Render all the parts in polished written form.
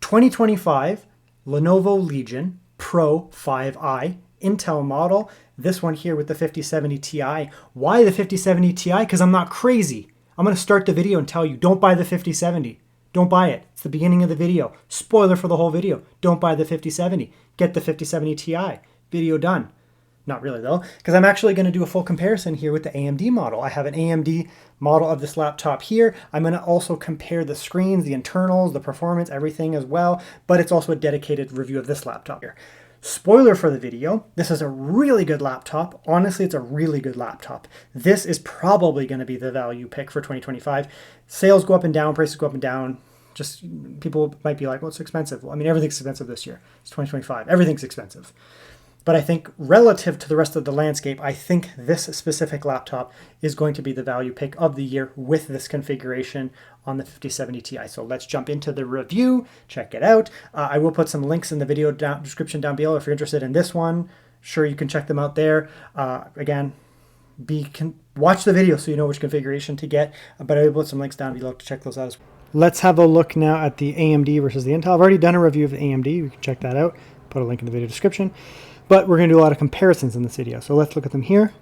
2025 Lenovo Legion Pro 5i Intel model. This one here with the 5070 Ti. Why the 5070 Ti? Because I'm not crazy. I'm going to start the video and tell you, don't buy the 5070. Don't buy it. It's the beginning of the video. Spoiler for the whole video. Don't buy the 5070. Get the 5070 Ti. Video done. Not really though, because I'm actually going to do a full comparison here with the AMD model. I have an AMD model of this laptop here. I'm going to also compare the screens, the internals, the performance, everything as well, but it's also a dedicated review of this laptop here. Spoiler for the video, this is a really good laptop. Honestly, it's a really good laptop. This is probably going to be the value pick for 2025. Sales go up and down, prices go up and down. Just people might be like, well, it's expensive. Well, I mean, everything's expensive this year. It's 2025. Everything's expensive. But I think relative to the rest of the landscape, I think this specific laptop is going to be the value pick of the year with this configuration on the 5070 Ti. So let's jump into the review, check it out. I will put some links in the video description down below if you're interested in this one. Sure, you can check them out there. Again, watch the video so you know which configuration to get, but I will put some links down below to check those out as well. Let's have a look now at the AMD versus the Intel. I've already done a review of the AMD. You can check that out. Put a link in the video description. But we're going to do a lot of comparisons in this video. So let's look at them here.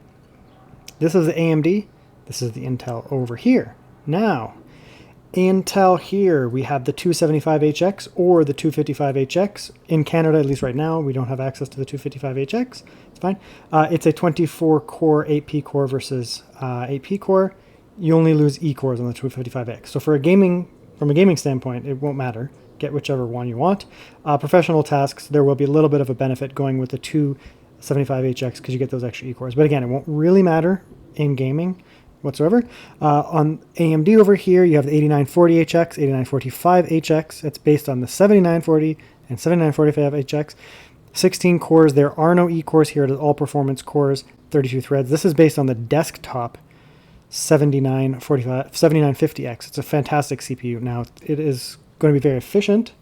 This is the AMD. This is the Intel over here. Now, Intel here, we have the 275HX or the 255HX. In Canada, at least right now, we don't have access to the 255HX. It's fine. It's a 24-core 8P core versus 8P core. You only lose E cores on the 255X. So from a gaming standpoint, it won't matter. Get whichever one you want. Professional tasks, there will be a little bit of a benefit going with the 275HX because you get those extra E-cores. But again, it won't really matter in gaming whatsoever. On AMD over here, you have the 8940HX, 8945HX. It's based on the 7940 and 7945HX. 16 cores. There are no E-cores here. It is all performance cores, 32 threads. This is based on the desktop 7950X. It's a fantastic CPU. Now, it is going to be very efficient.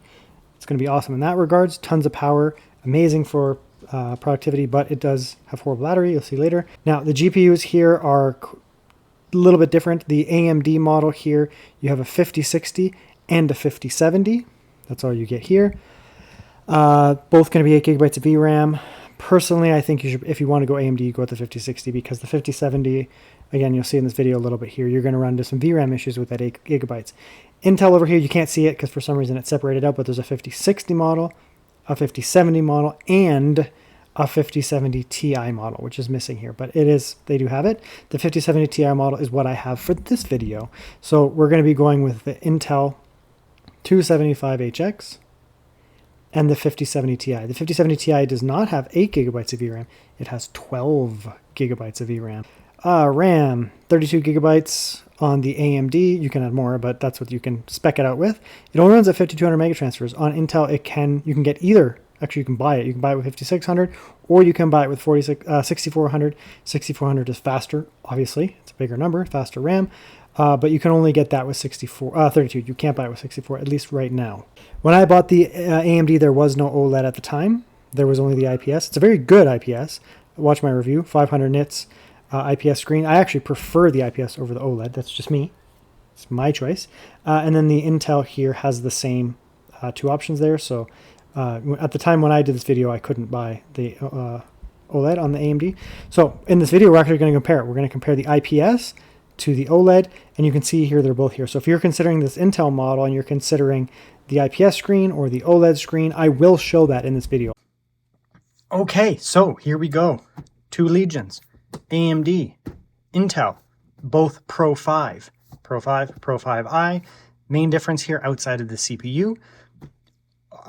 It's going to be awesome in that regards. Tons of power, amazing for productivity, but it does have horrible battery. You'll see later. Now the GPUs here are a little bit different. The AMD model here, you have a 5060 and a 5070. That's all you get here. Both going to be 8 gigabytes of VRAM. Personally, I think you should, if you want to go AMD, go with the 5060 because the 5070, again, you'll see in this video a little bit here, you're going to run into some VRAM issues with that 8 gigabytes. Intel over here, you can't see it because for some reason it's separated out, but there's a 5060 model, a 5070 model, and a 5070 Ti model, which is missing here, but it is, they do have it. The 5070 Ti model is what I have for this video. So we're going to be going with the Intel 275HX and the 5070 Ti. The 5070 Ti does not have 8 gigabytes of VRAM. It has 12 gigabytes of VRAM. RAM, 32 gigabytes on the AMD. You can add more, but that's what you can spec it out with. It only runs at 5200 mega transfers. On Intel, you can get either. Actually, you can buy it. You can buy it with 5600, or you can buy it with 6400. 6400 is faster, obviously. It's a bigger number, faster RAM. But you can only get that with 32. You can't buy it with 64, at least right now. When I bought the AMD, there was no OLED at the time. There was only the IPS. It's a very good IPS. Watch my review, 500 nits. IPS screen. I actually prefer the IPS over the OLED. That's just me. It's my choice. And then the Intel here has the same two options there. So at the time when I did this video, I couldn't buy the OLED on the AMD. So in this video, we're actually going to compare it. We're going to compare the IPS to the OLED, and you can see here they're both here. So if you're considering this Intel model and you're considering the IPS screen or the OLED screen, I will show that in this video. Okay, so here we go. Two Legions. AMD, Intel, both Pro 5, Pro 5, Pro 5i. Main difference here outside of the CPU.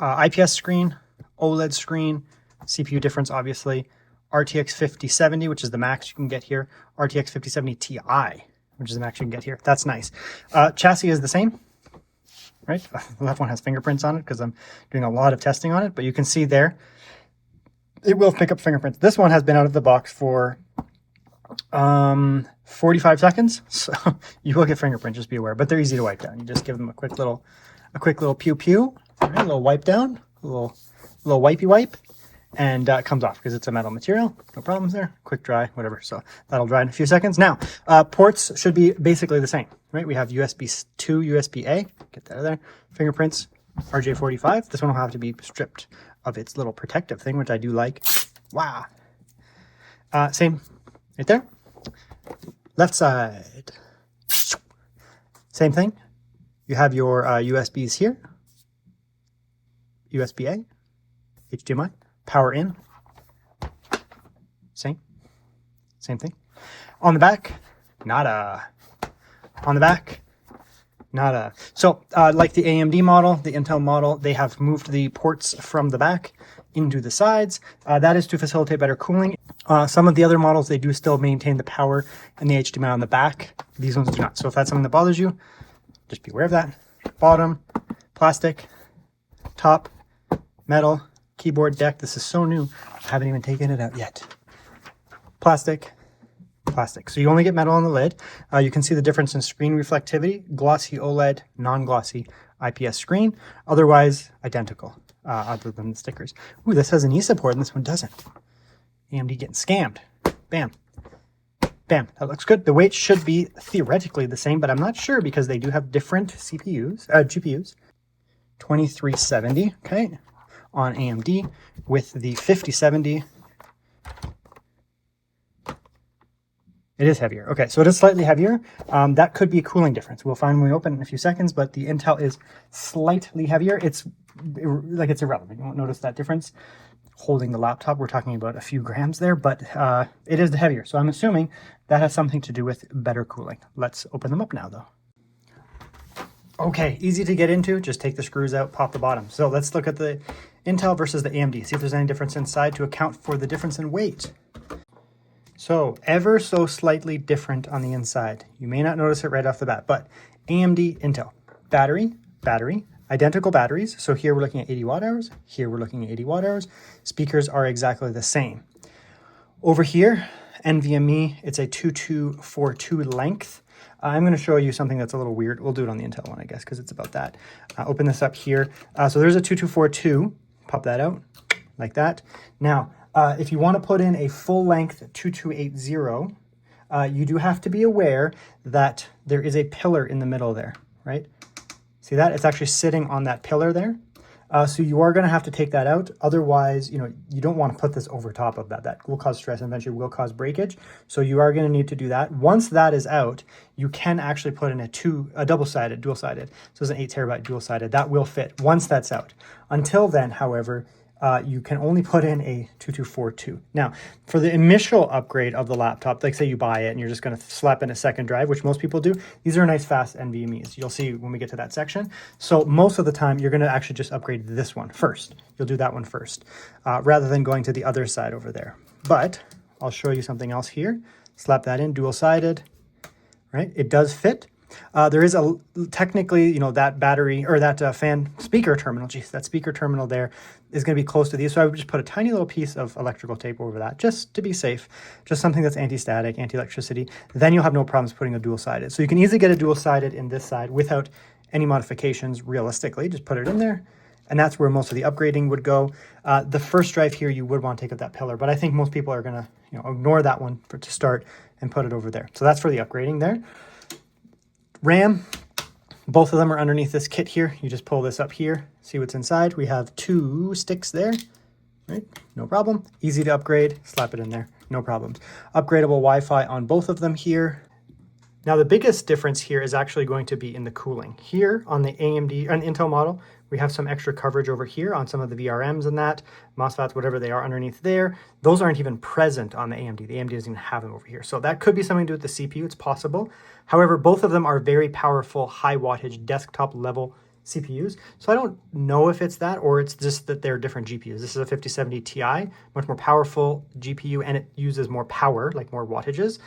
IPS screen, OLED screen, CPU difference obviously. RTX 5070, which is the max you can get here. RTX 5070 Ti, which is the max you can get here. That's nice. Chassis is the same, right? The left one has fingerprints on it because I'm doing a lot of testing on it, but you can see there, it will pick up fingerprints. This one has been out of the box for 45 seconds, so you will get fingerprint, just be aware, but they're easy to wipe down. You just give them a quick little pew pew, right? A little wipe down, a little wipey wipe, and it comes off because it's a metal material. No problems there. Quick dry, whatever. So that'll dry in a few seconds. Now, ports should be basically the same, right? We have USB 2, USB A, get that out of there. Fingerprints, RJ45. This one will have to be stripped of its little protective thing, which I do like. Wow. Same right there. Left side. Same thing. You have your USBs here. USB-A, HDMI, power in. Same thing. On the back, nada. On the back, nada. So like the AMD model, the Intel model, they have moved the ports from the back into the sides. That is to facilitate better cooling. Some of the other models, they do still maintain the power and the HDMI on the back. These ones do not. So if that's something that bothers you, just be aware of that. Bottom, plastic, top, metal, keyboard deck. This is so new. I haven't even taken it out yet. Plastic. So you only get metal on the lid. You can see the difference in screen reflectivity, glossy OLED, non-glossy IPS screen. Otherwise, identical, other than the stickers. Ooh, this has an eSupport and this one doesn't. AMD getting scammed. Bam. Bam. That looks good. The weight should be theoretically the same, but I'm not sure because they do have different GPUs. 2370, okay, on AMD with the 5070. It is heavier. Okay, so it is slightly heavier. That could be a cooling difference. We'll find when we open in a few seconds, but the Intel is slightly heavier. It's irrelevant. You won't notice that difference. Holding the laptop, we're talking about a few grams there, but it is heavier. So I'm assuming that has something to do with better cooling. Let's open them up now, though. Okay, easy to get into. Just take the screws out, pop the bottom. So let's look at the Intel versus the AMD. See if there's any difference inside to account for the difference in weight. So ever so slightly different on the inside. You may not notice it right off the bat, but AMD, Intel, battery, identical batteries. So here we're looking at 80 watt hours. Here we're looking at 80 watt hours. Speakers are exactly the same. Over here, NVMe, it's a 2242 length. I'm going to show you something that's a little weird. We'll do it on the Intel one, I guess, because it's about that. Open this up here. So there's a 2242. Pop that out like that. Now, if you want to put in a full-length 2280, you do have to be aware that there is a pillar in the middle there, right? See that? It's actually sitting on that pillar there. So you are going to have to take that out. Otherwise, you don't want to put this over top of that. That will cause stress and eventually will cause breakage. So you are going to need to do that. Once that is out, you can actually put in a double-sided, dual-sided. So it's an 8 terabyte dual-sided. That will fit once that's out. Until then, however, you can only put in a 2242. Now, for the initial upgrade of the laptop, like say you buy it and you're just going to slap in a second drive, which most people do, these are nice fast NVMe's. You'll see when we get to that section. So most of the time, you're going to actually just upgrade this one first. You'll do that one first, rather than going to the other side over there. But I'll show you something else here. Slap that in, dual-sided, right? It does fit. There is technically, that battery or that fan speaker terminal, that speaker terminal there is going to be close to these. So I would just put a tiny little piece of electrical tape over that just to be safe, just something that's anti-static, anti-electricity. Then you'll have no problems putting a dual-sided. So you can easily get a dual-sided in this side without any modifications realistically. Just put it in there. And that's where most of the upgrading would go. The first drive here, you would want to take out that pillar, but I think most people are going to ignore that one to start and put it over there. So that's for the upgrading there. RAM, both of them are underneath this kit here. You just pull this up here, see what's inside. We have 2 sticks there, right? No problem. Easy to upgrade, slap it in there, no problems. Upgradable Wi-Fi on both of them here. Now the biggest difference here is actually going to be in the cooling. Here on the AMD, an Intel model, we have some extra coverage over here on some of the VRMs and that, MOSFETs, whatever they are underneath there. Those aren't even present on the AMD. The AMD doesn't even have them over here. So that could be something to do with the CPU, it's possible. However, both of them are very powerful, high wattage, desktop level CPUs. So I don't know if it's that or it's just that they're different GPUs. This is a 5070 Ti, much more powerful GPU, and it uses more power, like more wattages.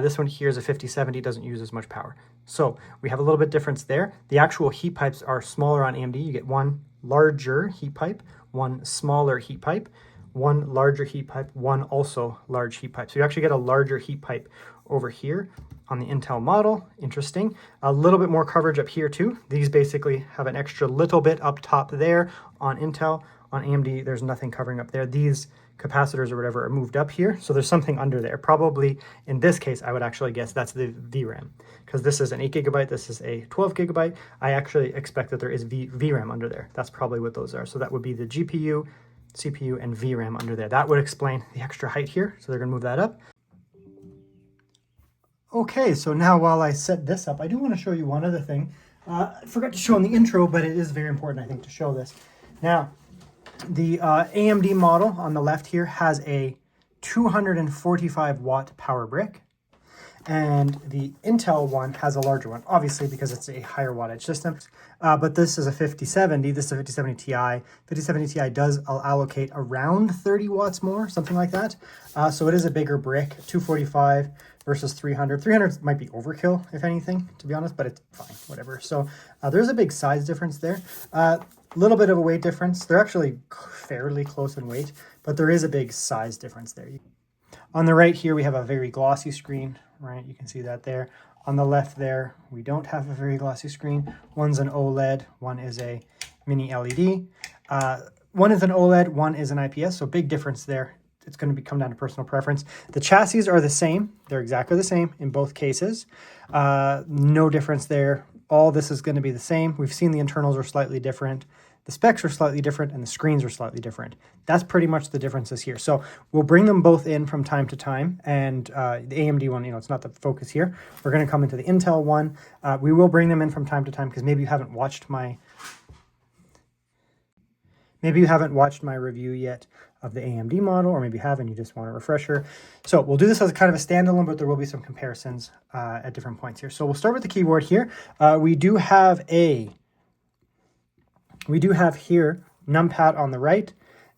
This one here is a 5070, doesn't use as much power. So we have a little bit difference there. The actual heat pipes are smaller on AMD. You get one larger heat pipe, one smaller heat pipe, one larger heat pipe, one also large heat pipe. So you actually get a larger heat pipe over here on the Intel model. Interesting. A little bit more coverage up here too. These basically have an extra little bit up top there on Intel. On AMD, there's nothing covering up there. These capacitors or whatever are moved up here. So there's something under there. Probably in this case, I would actually guess that's the VRAM, because this is an 8 gigabyte, this is a 12 gigabyte. I actually expect that there is VRAM under there. That's probably what those are. So that would be the GPU, CPU, and VRAM under there. That would explain the extra height here. So they're gonna move that up. Okay, so now while I set this up, I do want to show you one other thing. I forgot to show in the intro, but it is very important, I think, to show this. Now, the AMD model on the left here has a 245 watt power brick, and the Intel one has a larger one, obviously because it's a higher wattage system. But this is a 5070, this is a 5070 Ti. 5070 Ti does allocate around 30 watts more, something like that. So it is a bigger brick, 245 versus 300. 300 might be overkill, if anything, to be honest, but it's fine, whatever. So there's a big size difference there. Little bit of a weight difference. They're actually fairly close in weight, but there is a big size difference there. On the right here, we have a very glossy screen, right? You can see that there. On the left there, we don't have a very glossy screen. One's an OLED, one is a mini LED. One is an OLED, one is an IPS, so big difference there. It's going to come down to personal preference. The chassis are the same. They're exactly the same in both cases. No difference there. All this is going to be the same. We've seen the internals are slightly different. The specs are slightly different and the screens are slightly different. That's pretty much the differences here. So we'll bring them both in from time to time. And the AMD one, it's not the focus here. We're going to come into the Intel one. We will bring them in from time to time because maybe you haven't watched my review yet of the AMD model, or maybe you haven't, you just want a refresher. So we'll do this as kind of a standalone, but there will be some comparisons at different points here. So we'll start with the keyboard here. We do have here numpad on the right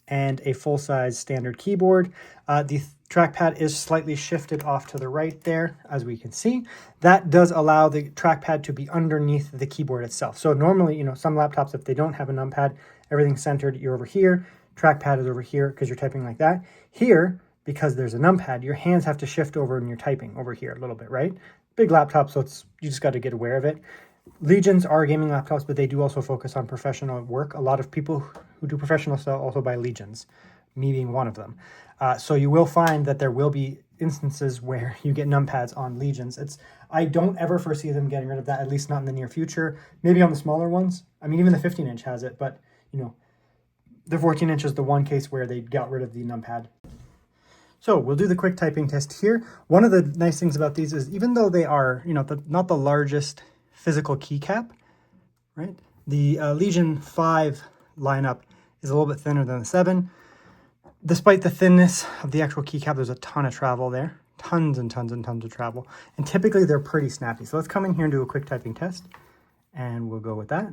and a full-size standard keyboard. The trackpad is slightly shifted off to the right there, as we can see. That does allow the trackpad to be underneath the keyboard itself. So normally, some laptops, if they don't have a numpad, everything's centered, you're over here, trackpad is over here because you're typing like that. Here, because there's a numpad, your hands have to shift over and you're typing over here a little bit, right? Big laptop, so you just got to get aware of it. Legions are gaming laptops, but they do also focus on professional work. A lot of people who do professional stuff also buy Legions, me being one of them. So you will find that there will be instances where you get numpads on Legions. I don't ever foresee them getting rid of that, at least not in the near future. Maybe on the smaller ones. I mean, even the 15-inch has it, but the 14-inch is the one case where they got rid of the numpad. So we'll do the quick typing test here. One of the nice things about these is even though they are, not the largest physical keycap, right? The Legion 5 lineup is a little bit thinner than the 7. Despite the thinness of the actual keycap, there's a ton of travel there. Tons and tons and tons of travel. And typically they're pretty snappy. So let's come in here and do a quick typing test. And we'll go with that.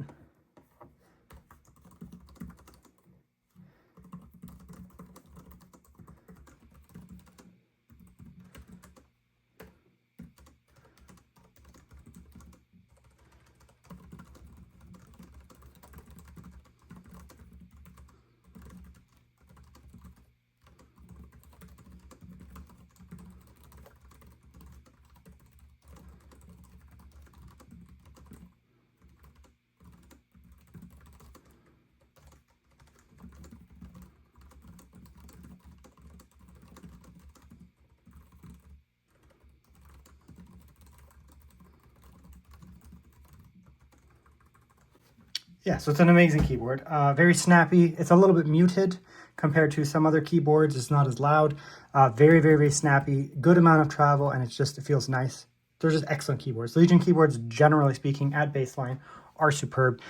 Yeah, so it's an amazing keyboard. Very snappy. It's a little bit muted compared to some other keyboards. It's not as loud. Very, very, very snappy. Good amount of travel, and it feels nice. They're just excellent keyboards. Legion keyboards, generally speaking, at baseline, are superb.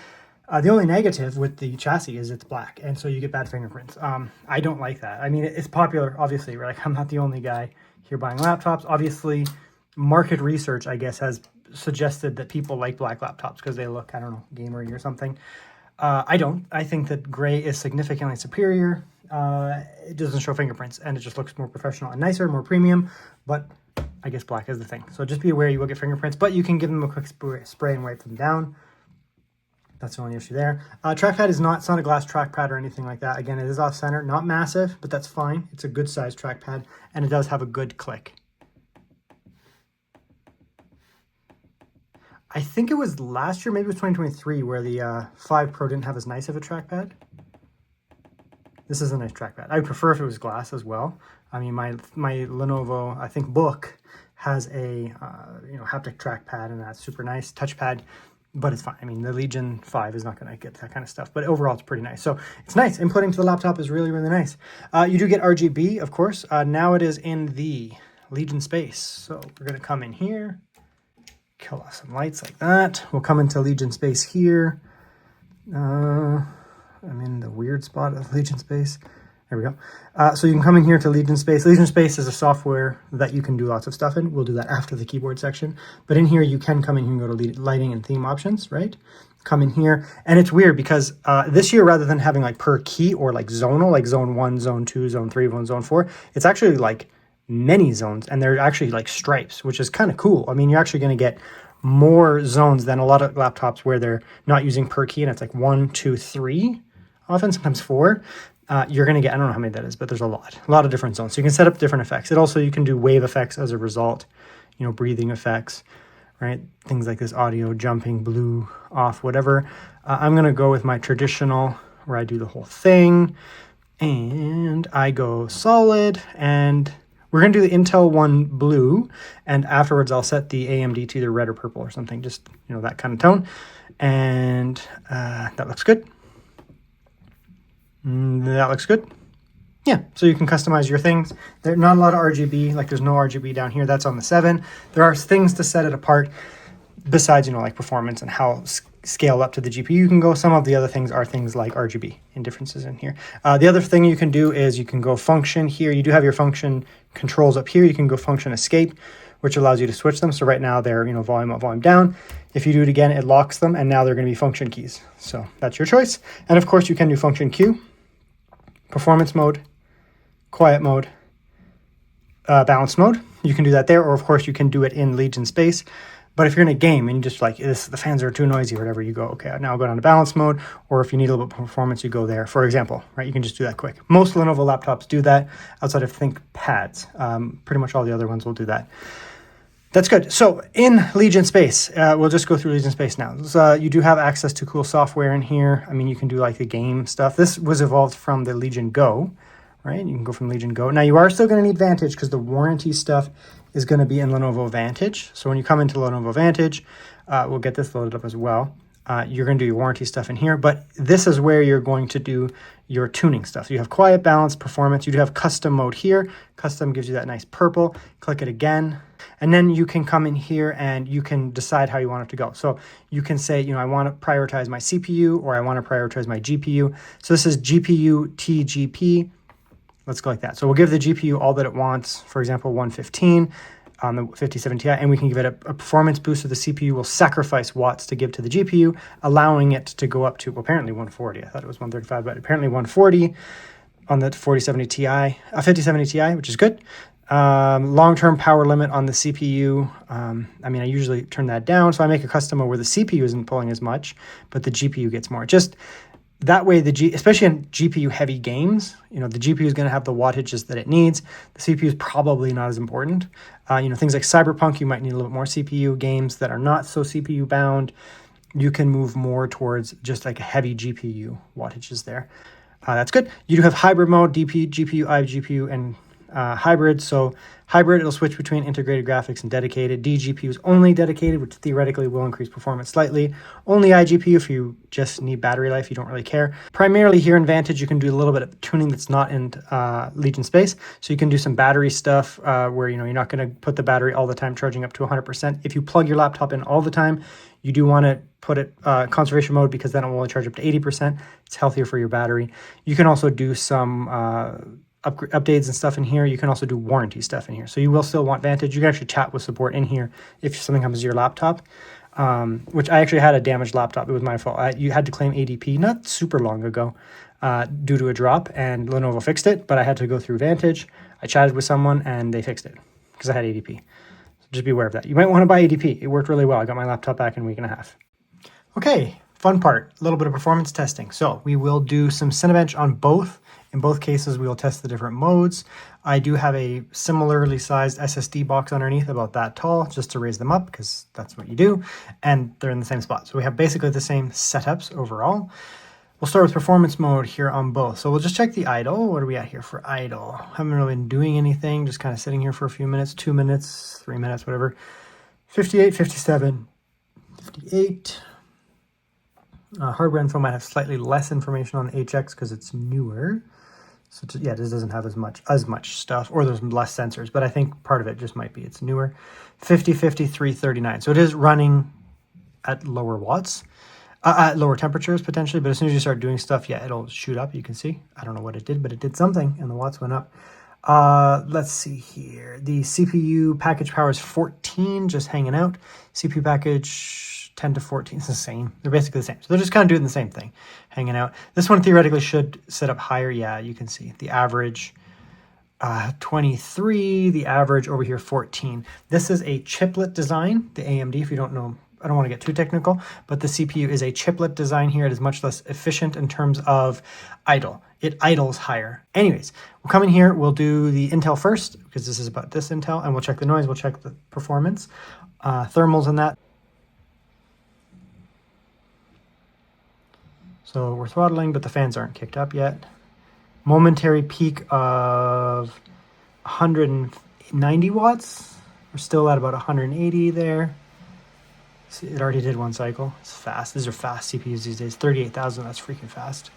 The only negative with the chassis is it's black, and so you get bad fingerprints. I don't like that. I mean, it's popular, obviously. Right? I'm not the only guy here buying laptops. Obviously, market research, I guess, has suggested that people like black laptops because they look, I don't know, gamery or something. I don't. I think that gray is significantly superior. It doesn't show fingerprints, and it just looks more professional and nicer, more premium, but I guess black is the thing. So just be aware you will get fingerprints, but you can give them a quick spray and wipe them down. That's the only issue there. Trackpad it's not a glass trackpad or anything like that. Again, it is off-center, not massive, but that's fine. It's a good size trackpad, and it does have a good click. I think it was last year, maybe it was 2023, where the 5 Pro didn't have as nice of a trackpad. This is a nice trackpad. I would prefer if it was glass as well. I mean, my Lenovo, I think, Book has a haptic trackpad, and that's super nice. Touchpad, but it's fine. I mean, the Legion 5 is not going to get that kind of stuff, but overall it's pretty nice. So it's nice. Inputting to the laptop is really, really nice. You do get RGB, of course. Now it is in the Legion space. So we're going to come in here, kill off some lights like that. We'll come into Legion space here. I'm in the weird spot of Legion space. There we go. So you can come in here to Legion Space. Legion Space is a software that you can do lots of stuff in. We'll do that after the keyboard section. But in here, you can come in here and go to lighting and theme options, right? Come in here. And it's weird because this year, rather than having like per key or like zonal, like zone 1, zone 2, zone 3, zone 4, it's actually like many zones. And they're actually like stripes, which is kind of cool. I mean, you're actually going to get more zones than a lot of laptops where they're not using per key and it's like 1, 2, 3. Often, sometimes 4, you're going to get, I don't know how many that is, but there's a lot of different zones. So you can set up different effects. You can do wave effects as a result, breathing effects, right? Things like this, audio, jumping, blue, off, whatever. I'm going to go with my traditional where I do the whole thing, and I go solid, and we're going to do the Intel one blue, and afterwards I'll set the AMD to either red or purple or something, just, that kind of tone. And that looks good. That looks good. Yeah, so you can customize your things. There's not a lot of RGB, like there's no RGB down here. That's on the 7. There are things to set it apart besides, like performance and how scaled up to the GPU you can go. Some of the other things are things like RGB and differences in here. The other thing you can do is you can go function here. You do have your function controls up here. You can go function escape, which allows you to switch them. So right now they're, volume up, volume down. If you do it again, it locks them, and now they're going to be function keys. So that's your choice. And of course, you can do function Q, performance mode, quiet mode, balance mode. You can do that there, or of course you can do it in Legion space. But if you're in a game and you just like, the fans are too noisy or whatever, you go, okay, now I'll go down to balance mode. Or if you need a little bit of performance, you go there, for example, right? You can just do that quick. Most Lenovo laptops do that outside of ThinkPads. Pretty much all the other ones will do that. That's good. So in Legion space, we'll just go through Legion space now. So, you do have access to cool software in here. I mean, you can do like the game stuff. This was evolved from the Legion Go, right? You can go from Legion Go. Now you are still going to need Vantage because the warranty stuff is going to be in Lenovo Vantage. So when you come into Lenovo Vantage, we'll get this loaded up as well. You're going to do your warranty stuff in here, but this is where you're going to do your tuning stuff. So you have quiet, balance, performance. You do have custom mode here. Custom gives you that nice purple. Click it again. And then you can come in here and you can decide how you want it to go. So you can say, I want to prioritize my CPU or I want to prioritize my GPU. So this is GPU TGP. Let's go like that. So we'll give the GPU all that it wants, for example, 115 on the 57 Ti, and we can give it a performance boost. So the CPU will sacrifice watts to give to the GPU, allowing it to go up to, well, apparently 140. I thought it was 135, but apparently 140 on the 4070 Ti, 5070 Ti, which is good. Long-term power limit on the CPU. I mean, I usually turn that down, so I make a custom where the CPU isn't pulling as much, but the GPU gets more. Just that way, especially in GPU-heavy games, the GPU is going to have the wattages that it needs. The CPU is probably not as important. Things like Cyberpunk, you might need a little bit more CPU. Games that are not so CPU-bound, you can move more towards just like a heavy GPU wattages there. That's good. You do have hybrid mode, DP, GPU, iGPU, and hybrid. So hybrid, it'll switch between integrated graphics and dedicated. DGPU is only dedicated, which theoretically will increase performance slightly. Only iGPU if you just need battery life, you don't really care. Primarily here in Vantage, you can do a little bit of tuning that's not in Legion space. So you can do some battery stuff where you're not going to put the battery all the time charging up to 100%. If you plug your laptop in all the time, you do want to put it conservation mode because then it will only charge up to 80%. It's healthier for your battery. You can also do some updates and stuff in here. You can also do warranty stuff in here. So you will still want Vantage. You can actually chat with support in here if something happens to your laptop, which I actually had a damaged laptop. It was my fault. You had to claim ADP not super long ago due to a drop, and Lenovo fixed it, but I had to go through Vantage. I chatted with someone, and they fixed it because I had ADP. So just be aware of that. You might want to buy ADP. It worked really well. I got my laptop back in a week and a half. Okay, fun part, a little bit of performance testing. So we will do some Cinebench on both. In both cases, we will test the different modes. I do have a similarly sized SSD box underneath, about that tall, just to raise them up, because that's what you do, and they're in the same spot. So we have basically the same setups overall. We'll start with performance mode here on both. So we'll just check the idle. What are we at here for idle? Haven't really been doing anything, just kind of sitting here for a few minutes, 2 minutes, 3 minutes, whatever. 58, 57, 58. Hardware info might have slightly less information on the HX because it's newer. So yeah, this doesn't have as much stuff, or there's less sensors, but I think part of it just might be it's newer. 50, 53, 39. So it is running at lower watts, at lower temperatures potentially, but as soon as you start doing stuff, yeah, it'll shoot up. You can see, I don't know what it did, but it did something and the watts went up. Let's see here. The CPU package power is 14, just hanging out. CPU package 10 to 14, it's the same. They're basically the same. So they're just kind of doing the same thing, hanging out. This one theoretically should set up higher. Yeah, you can see the average 23, the average over here 14. This is a chiplet design, the AMD, if you don't know. I don't want to get too technical, but the CPU is a chiplet design here. It is much less efficient in terms of idle. It idles higher. Anyways, we'll come in here, we'll do the Intel first, because this is about this Intel, and we'll check the noise, we'll check the performance, thermals and that. So we're throttling, but the fans aren't kicked up yet. Momentary peak of 190 watts. We're still at about 180 there. See, it already did one cycle. It's fast. These are fast CPUs these days. 38,000, that's freaking fast.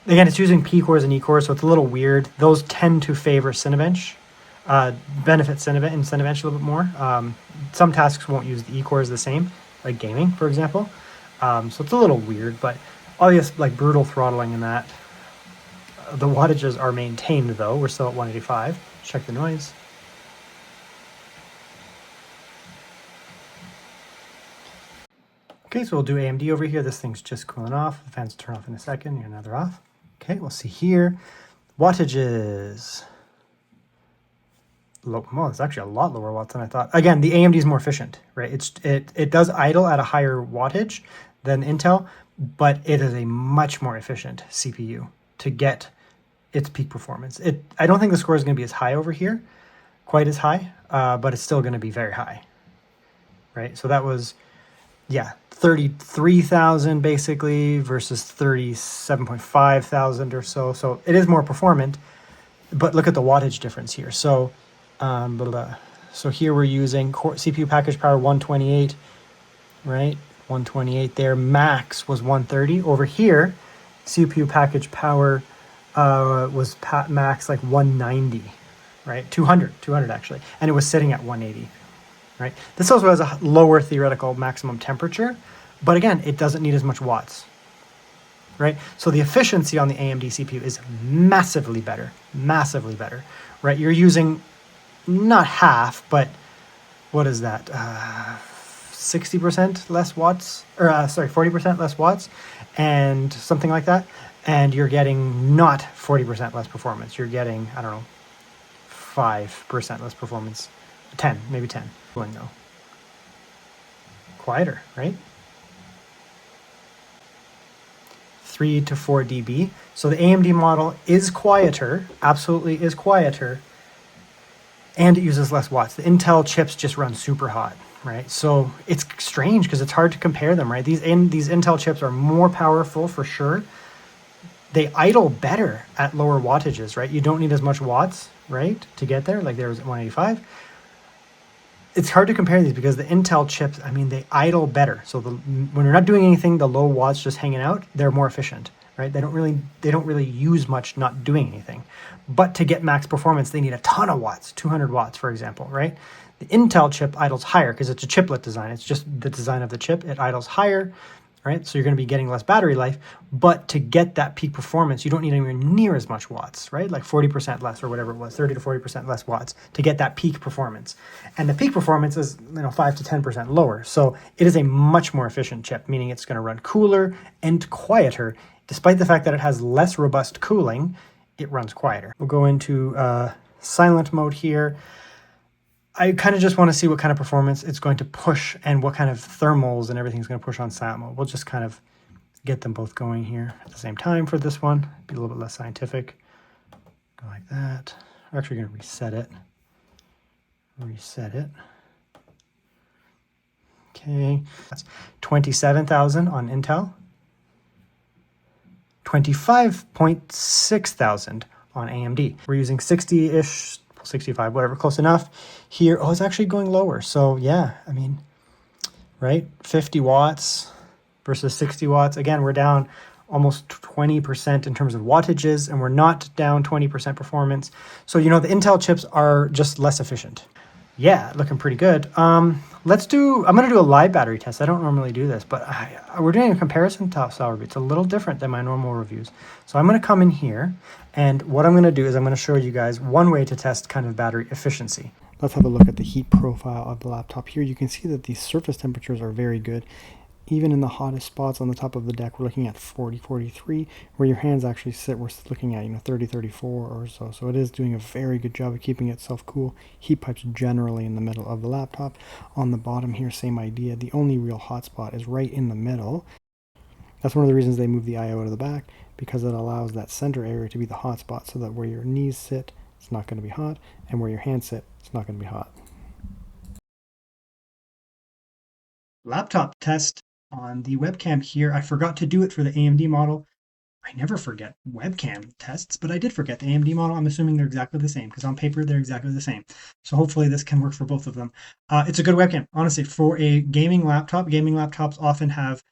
Again, it's using P cores and E cores, so it's a little weird. Those tend to favor Cinebench, benefit Cinebench a little bit more. Some tasks won't use the E cores the same, like gaming, for example. So it's a little weird, but obvious, like brutal throttling in that. The wattages are maintained though. We're still at 185. Check the noise. Okay, so we'll do AMD over here. This thing's just cooling off. The fans will turn off in a second. Now they're off. Okay, we'll see here. Wattages. Low, well, it's actually a lot lower watts than I thought. Again, the AMD is more efficient, right? It does idle at a higher wattage than Intel, but it is a much more efficient CPU to get its peak performance. I don't think the score is going to be as high over here, quite as high, but it's still going to be very high, right? So that was, yeah, 33,000 basically versus 37.5 thousand or so. So it is more performant, but look at the wattage difference here. So, so here we're using CPU package power 128, right? 128 there. Max was 130. Over here, CPU package power was max like 190, right? 200 actually. And it was sitting at 180, right? This also has a lower theoretical maximum temperature, but again, it doesn't need as much watts, right? So the efficiency on the AMD CPU is massively better, right? You're using not half, but what is that? 60% less watts, or 40% less watts, and something like that. And you're getting not 40% less performance. You're getting, I don't know, 5% less performance. 10, maybe 10. Cooling though. Quieter, right? 3 to 4 dB. So the AMD model is quieter, absolutely is quieter, and it uses less watts. The Intel chips just run super hot, right? So it's strange because it's hard to compare them, right? These Intel chips are more powerful for sure. They idle better at lower wattages, right? You don't need as much watts, right, to get there. Like there was 185. It's hard to compare these because the Intel chips, I mean, they idle better. So when you're not doing anything, the low watts just hanging out, they're more efficient, right? They don't really use much not doing anything. But to get max performance, they need a ton of watts, 200 watts, for example, right? The Intel chip idles higher because it's a chiplet design. It's just the design of the chip. It idles higher, right? So you're going to be getting less battery life, but to get that peak performance, you don't need anywhere near as much watts, right? Like 40% less or whatever it was, 30 to 40% less watts to get that peak performance. And the peak performance is, 5 to 10% lower. So it is a much more efficient chip, meaning it's going to run cooler and quieter. Despite the fact that it has less robust cooling, it runs quieter. We'll go into silent mode here. I kind of just want to see what kind of performance it's going to push and what kind of thermals and everything's going to push on silent mode. We'll just kind of get them both going here at the same time for this one. Be a little bit less scientific. Go like that. We're actually going to reset it. Okay, that's 27,000 on Intel. 25.6 thousand on AMD. We're using 60-ish, 65, whatever, close enough here. Oh, it's actually going lower. So yeah, I mean, right? 50 watts versus 60 watts. Again, we're down almost 20% in terms of wattages, and we're not down 20% performance. So, you know, the Intel chips are just less efficient. Yeah, looking pretty good. I'm going to do a live battery test. I don't normally do this, but we're doing a comparison style review. It's a little different than my normal reviews. So I'm going to come in here, and what I'm going to do is I'm going to show you guys one way to test kind of battery efficiency. Let's have a look at the heat profile of the laptop here. You can see that the surface temperatures are very good. Even in the hottest spots on the top of the deck, we're looking at 40, 43, where your hands actually sit, we're looking at, 30, 34 or so. So it is doing a very good job of keeping itself cool. Heat pipes generally in the middle of the laptop. On the bottom here, same idea. The only real hot spot is right in the middle. That's one of the reasons they move the I/O out of the back, because it allows that center area to be the hot spot, so that where your knees sit, it's not going to be hot, and where your hands sit, it's not going to be hot. Laptop test on the webcam here. I forgot to do it for the AMD model. I never forget webcam tests, but I did forget the AMD model. I'm assuming they're exactly the same, because on paper they're exactly the same. So hopefully this can work for both of them. It's a good webcam, honestly. For a gaming laptop, gaming laptops often have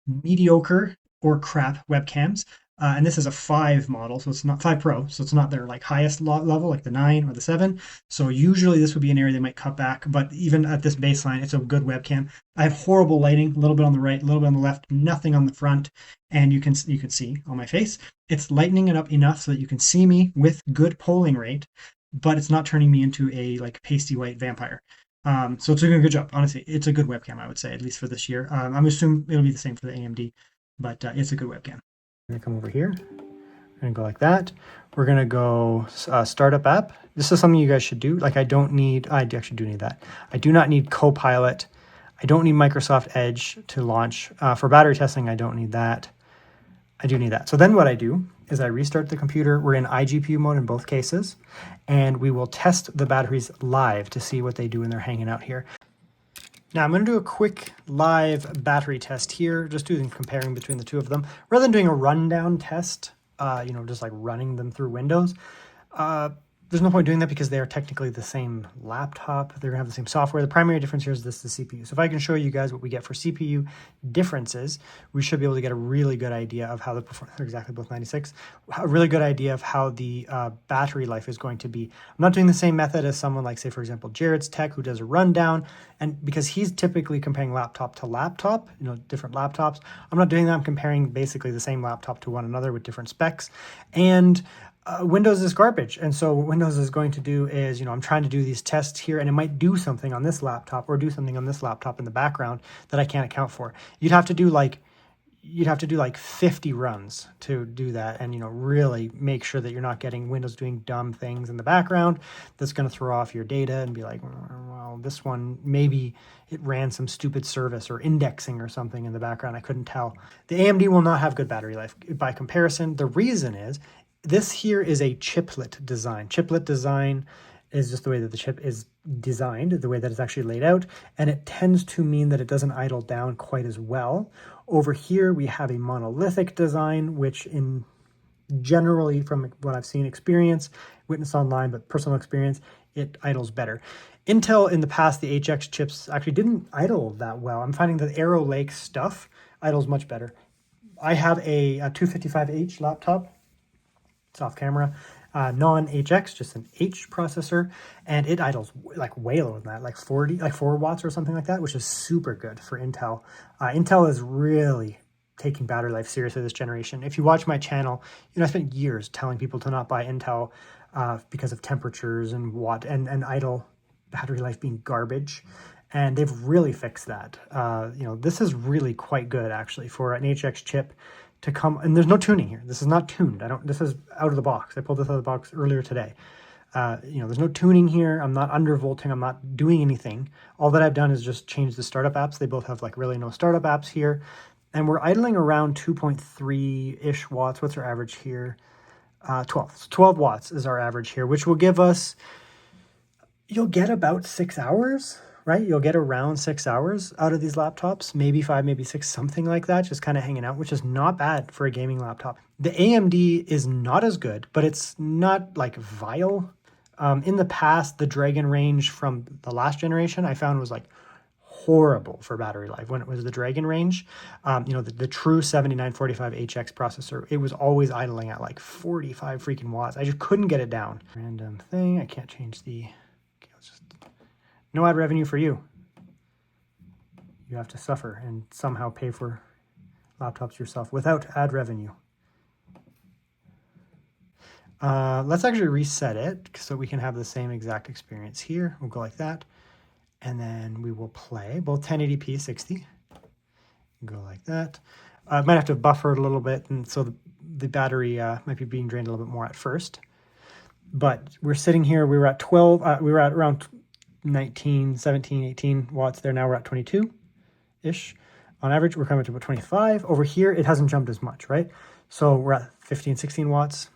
mediocre or crap webcams. And this is a 5 model, so it's not 5 Pro, so it's not their like highest level, like the 9 or the 7. So usually this would be an area they might cut back, but even at this baseline, it's a good webcam. I have horrible lighting, a little bit on the right, a little bit on the left, nothing on the front, and you can see on my face, it's lightening it up enough so that you can see me with good polling rate, but it's not turning me into a like pasty white vampire. So it's doing a good job. Honestly, it's a good webcam, I would say, at least for this year. I'm assuming it'll be the same for the AMD, but it's a good webcam. I'm going to come over here. We're going to go like that. We're going to go startup app. This is something you guys should do. Like I actually do need that. I do not need Copilot. I don't need Microsoft Edge to launch. For battery testing, I don't need that. I do need that. So then what I do is I restart the computer. We're in iGPU mode in both cases, and we will test the batteries live to see what they do when they're hanging out here. Now I'm going to do a quick live battery test here, just comparing between the two of them. Rather than doing a rundown test, just like running them through Windows, there's no point doing that because they are technically the same laptop. They're going to have the same software. The primary difference here is the CPU. So if I can show you guys what we get for CPU differences, we should be able to get a really good idea of how they're exactly both 96, a really good idea of how the battery life is going to be. I'm not doing the same method as someone like, say, for example, Jared's Tech, who does a rundown, and because he's typically comparing laptop to laptop, different laptops, I'm not doing that. I'm comparing basically the same laptop to one another with different specs. And Windows is garbage. And so what Windows is going to do is, I'm trying to do these tests here, and it might do something on this laptop or do something on this laptop in the background that I can't account for. You'd have to do like 50 runs to do that, and really make sure that you're not getting Windows doing dumb things in the background that's going to throw off your data and be like, well, this one, maybe it ran some stupid service or indexing or something in the background. I couldn't tell. The AMD will not have good battery life by comparison. The reason is, this here is a chiplet design. Chiplet design is just the way that the chip is designed, the way that it's actually laid out, and it tends to mean that it doesn't idle down quite as well. Over here, we have a monolithic design, which generally, from what I've seen, witnessed online, but personal experience, it idles better. Intel, in the past, the HX chips actually didn't idle that well. I'm finding that Arrow Lake stuff idles much better. I have a 255H laptop. It's off camera, non-HX, just an H processor, and it idles like way lower than that, like 4 watts or something like that, which is super good for Intel. Intel is really taking battery life seriously this generation. If you watch my channel, I spent years telling people to not buy Intel because of temperatures and idle battery life being garbage. And they've really fixed that. This is really quite good actually for an HX chip to come, and there's no tuning here. This is not tuned. This is out of the box. I pulled this out of the box earlier today. There's no tuning here. I'm not undervolting. I'm not doing anything. All that I've done is just change the startup apps. They both have like really no startup apps here. And we're idling around 2.3-ish watts. What's our average here? 12. So 12 watts is our average here, which will give us, you'll get about 6 hours, right? You'll get around 6 hours out of these laptops, maybe 5, maybe 6, something like that, just kind of hanging out, which is not bad for a gaming laptop. The AMD is not as good, but it's not like vile. In the past, the Dragon range from the last generation I found was like horrible for battery life when it was the Dragon range. The true 7945HX processor, it was always idling at like 45 freaking watts. I just couldn't get it down. Random thing, I can't change the, okay, let's just, no ad revenue for you. You have to suffer and somehow pay for laptops yourself without ad revenue. Let's actually reset it so we can have the same exact experience here. We'll go like that. And then we will play both 1080p 60. Go like that. Might have to buffer it a little bit, and so the battery might be being drained a little bit more at first. But we're sitting here, we were at 12, we were at around 19, 17, 18 watts there. Now we're at 22-ish. On average, we're coming to about 25. Over here, it hasn't jumped as much, right? So we're at 15, 16 watts.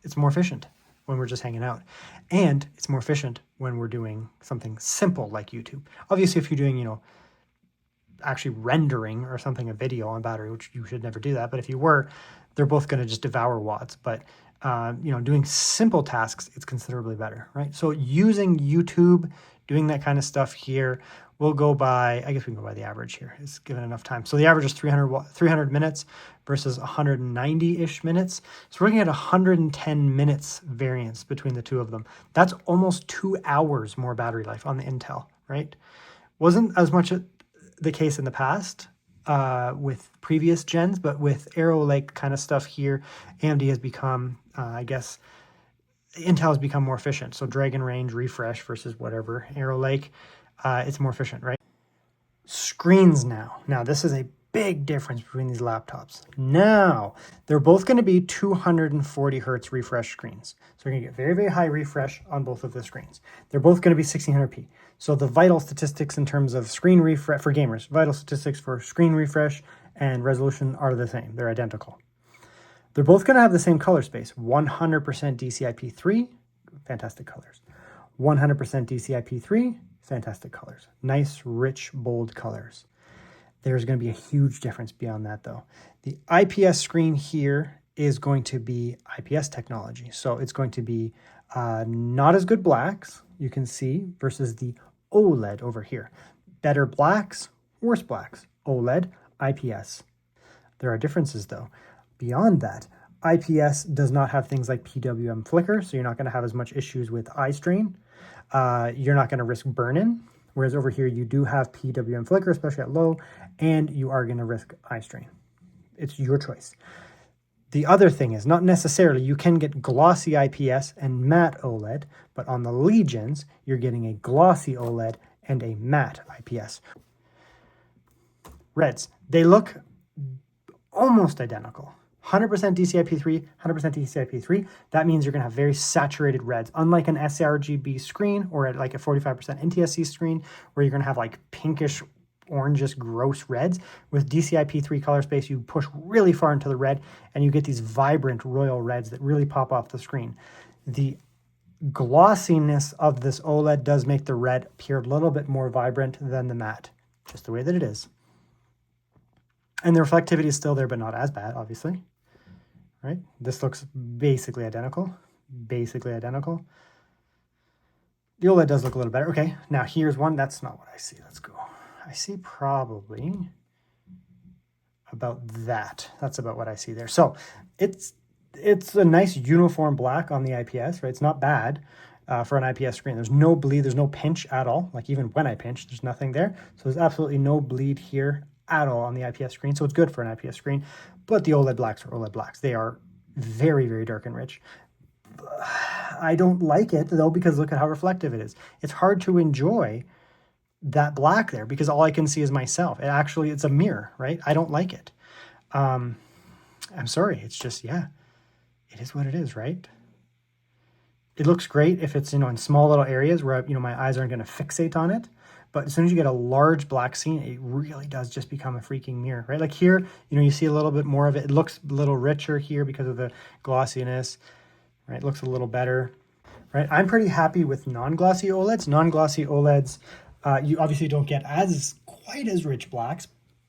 It's more efficient when we're just hanging out. And it's more efficient when we're doing something simple like YouTube. Obviously, if you're doing, actually rendering or something, a video on battery, which you should never do that. But if you were, they're both going to just devour watts. But, doing simple tasks, it's considerably better, right? So using YouTube, doing that kind of stuff here, we'll go by, I guess we can go by the average here. It's given enough time. So the average is 300 minutes versus 190-ish minutes. So we're looking at 110 minutes variance between the two of them. That's almost 2 hours more battery life on the Intel, right? Wasn't as much the case in the past with previous gens, but with Arrow Lake kind of stuff here, AMD has become, Intel has become more efficient. So Dragon Range refresh versus whatever, Arrow Lake, it's more efficient, right? Screens now. Now, this is a big difference between these laptops. Now, they're both going to be 240 hertz refresh screens. So you're going to get very, very high refresh on both of the screens. They're both going to be 1600p. So the vital statistics in terms of screen refresh for gamers, vital statistics for screen refresh and resolution are the same. They're identical. They're both going to have the same color space, 100% DCI-P3, fantastic colors. 100% DCI-P3, fantastic colors. Nice, rich, bold colors. There's going to be a huge difference beyond that, though. The IPS screen here is going to be IPS technology. So it's going to be not as good blacks, you can see, versus the OLED over here. Better blacks, worse blacks. OLED, IPS. There are differences, though. Beyond that, IPS does not have things like PWM flicker, so you're not going to have as much issues with eye strain. You're not going to risk burn-in, whereas over here you do have PWM flicker, especially at low, and you are going to risk eye strain. It's your choice. The other thing is, not necessarily, you can get glossy IPS and matte OLED, but on the Legions, you're getting a glossy OLED and a matte IPS. Reds, they look almost identical. 100% DCI-P3, 100% DCI-P3. That means you're going to have very saturated reds, unlike an sRGB screen or like a 45% NTSC screen where you're going to have like pinkish, orangish, gross reds. With DCI-P3 color space, you push really far into the red and you get these vibrant royal reds that really pop off the screen. The glossiness of this OLED does make the red appear a little bit more vibrant than the matte, just the way that it is. And the reflectivity is still there, but not as bad, obviously. Right? This looks basically identical. Basically identical. The OLED does look a little better. Okay, now here's one. That's not what I see. Let's go. I see probably about that. That's about what I see there. So it's a nice uniform black on the IPS, right? It's not bad for an IPS screen. There's no bleed. There's no pinch at all. Like even when I pinch, there's nothing there. So there's absolutely no bleed here at all on the IPS screen. So it's good for an IPS screen. But the OLED blacks are OLED blacks. They are very, very dark and rich. I don't like it, though, because look at how reflective it is. It's hard to enjoy that black there because all I can see is myself. It's a mirror, right? I don't like it. I'm sorry. It's just, yeah, it is what it is, right? It looks great if it's, in small little areas where, my eyes aren't going to fixate on it. But as soon as you get a large black scene, it really does just become a freaking mirror, right? Like here, you see a little bit more of it. It looks a little richer here because of the glossiness, right? It looks a little better, right? I'm pretty happy with non-glossy OLEDs. Non-glossy OLEDs You obviously don't get quite as rich blacks,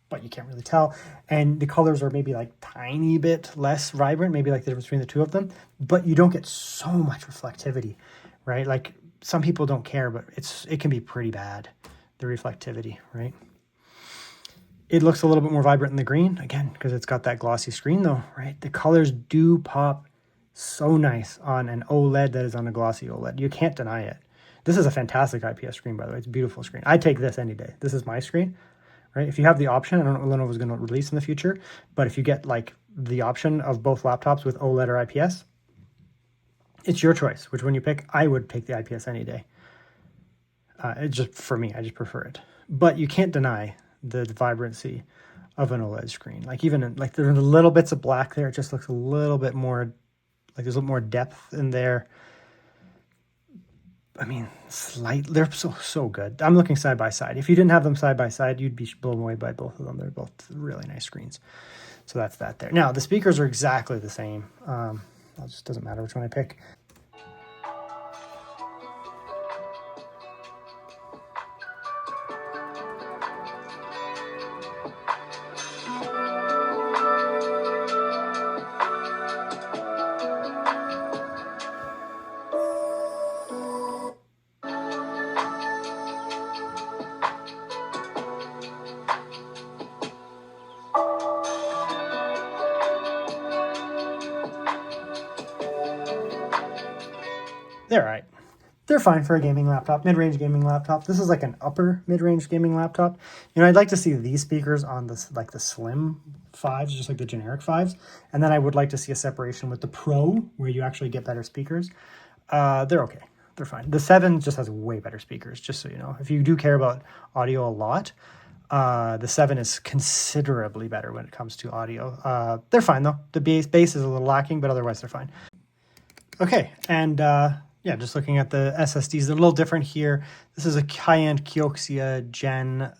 but you can't really tell. And the colors are maybe like tiny bit less vibrant, maybe like the difference between the two of them, but you don't get so much reflectivity, right? Like some people don't care, but it can be pretty bad, the reflectivity, right? It looks a little bit more vibrant in the green, again, because it's got that glossy screen though, right? The colors do pop so nice on an OLED that is on a glossy OLED. You can't deny it. This is a fantastic IPS screen, by the way. It's a beautiful screen. I'd take this any day. This is my screen, right? If you have the option, I don't know what Lenovo is going to release in the future, but if you get like the option of both laptops with OLED or IPS, it's your choice. Which one you pick, I would take the IPS any day. It's just for me, I just prefer it. But you can't deny the vibrancy of an OLED screen. Like even like there's little bits of black there. It just looks a little bit more, like there's a little more depth in there. I mean, they're so good. I'm looking side by side. If you didn't have them side by side, you'd be blown away by both of them. They're both really nice screens. So that's that there. Now, the speakers are exactly the same. It just doesn't matter which one I pick. They're all right. They're fine for a gaming laptop, mid-range gaming laptop. This is like an upper mid-range gaming laptop. You know, I'd like to see these speakers on this, like the slim 5s, just like the generic 5s. And then I would like to see a separation with the Pro, where you actually get better speakers. They're okay. They're fine. The 7 just has way better speakers, just so you know. If you do care about audio a lot, the 7 is considerably better when it comes to audio. They're fine, though. The bass is a little lacking, but otherwise they're fine. Okay, and yeah, just looking at the SSDs, they're a little different here. This is a high-end Kioxia Gen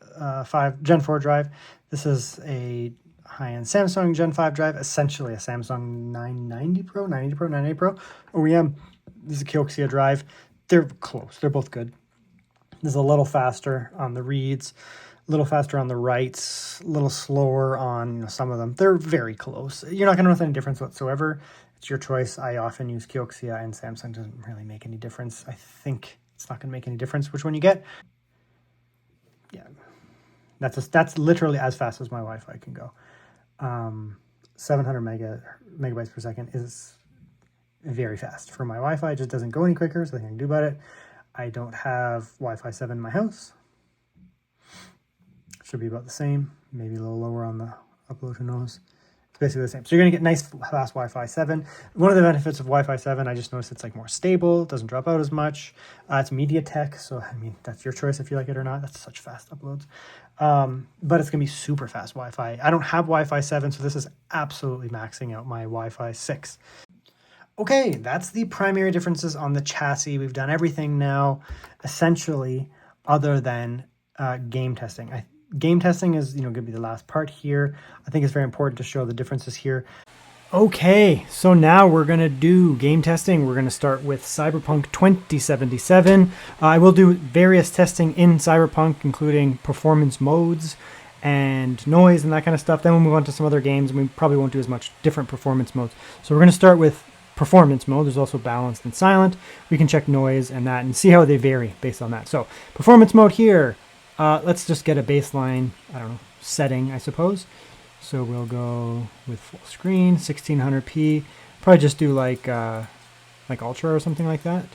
4 drive. This is a high-end Samsung Gen 5 drive, essentially a Samsung 990 Pro, 980 Pro OEM. This is a Kioxia drive. They're close. They're both good. This is a little faster on the reads, a little faster on the writes, a little slower on some of them. They're very close. You're not going to notice any difference whatsoever. It's your choice. I often use Kioxia, and Samsung doesn't really make any difference. I think it's not going to make any difference which one you get. Yeah, that's literally as fast as my Wi-Fi can go. 700 megabytes per second is very fast for my Wi-Fi. It just doesn't go any quicker, so nothing I can do about it. I don't have Wi-Fi 7 in my house. Should be about the same, maybe a little lower on the upload, who knows. It's basically the same. So you're going to get nice, fast Wi-Fi 7. One of the benefits of Wi-Fi 7, I just noticed it's like more stable. It doesn't drop out as much. It's MediaTek, so I mean, that's your choice if you like it or not. That's such fast uploads. But it's going to be super fast Wi-Fi. I don't have Wi-Fi 7, so this is absolutely maxing out my Wi-Fi 6. Okay, that's the primary differences on the chassis. We've done everything now, essentially, other than game testing. Game testing is, going to be the last part here. I think it's very important to show the differences here. Okay, so now we're going to do game testing. We're going to start with Cyberpunk 2077. I will do various testing in Cyberpunk, including performance modes and noise and that kind of stuff. Then we'll move on to some other games, and we probably won't do as much different performance modes. So we're going to start with performance mode. There's also balanced and silent. We can check noise and that and see how they vary based on that. So performance mode here. Let's just get a baseline, setting, I suppose. So we'll go with full screen, 1600p. Probably just do like Ultra or something like that.